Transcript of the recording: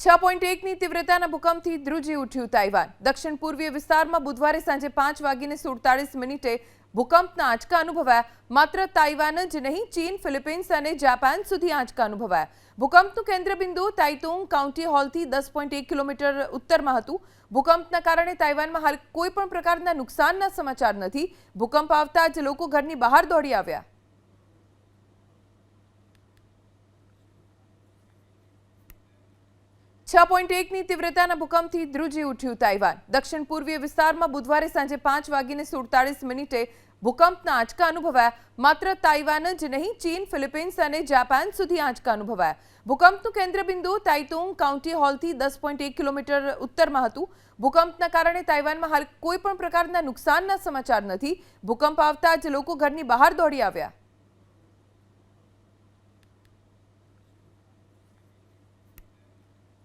6.1ની તીવ્રતાના ભૂકંપથી ધ્રુજી ઉઠ્યું તાઇવાન। દક્ષિણ પૂર્વીય વિસ્તારમાં બુધવારે સાંજે 5:47 ભૂકંપના આંચકા અનુભવાયા। માત્ર તાઇવાન જ નહીં, ચીન, ફિલિપિન્સ અને જાપાન સુધી આંચકા અનુભવાયા। ભૂકંપનું કેન્દ્રબિંદુ તાઇતુંગ કાઉન્ટી હોલથી 10.1 કિલોમીટર ઉત્તરમાં હતું। ભૂકંપના કારણે તાઇવાનમાં હાલ કોઈ પણ પ્રકારના નુકસાનના સમાચાર નથી। ભૂકંપ આવતા જ લોકો ઘરની બહાર દોડી આવ્યા। 6.1ની તીવ્રતાના ભૂકંપથી ધ્રુજી ઉઠ્યું તાઇવાન। દક્ષિણ પૂર્વીય વિસ્તારમાં બુધવારે સાંજે 5:47 ભૂકંપના આંચકા અનુભવાયા। માત્ર તાઇવાન જ નહીં, ચીન, ફિલિપિન્સ અને જાપાન સુધી આંચકા અનુભવાયા। ભૂકંપનું કેન્દ્રબિંદુ તાઇતુંગ કાઉન્ટી હોલથી 10.1 કિલોમીટર ઉત્તરમાં હતું। ભૂકંપના કારણે તાઇવાનમાં હાલ કોઈ પણ પ્રકારના નુકસાનના સમાચાર નથી। ભૂકંપ આવતા જ લોકો ઘરની બહાર દોડી આવ્યા।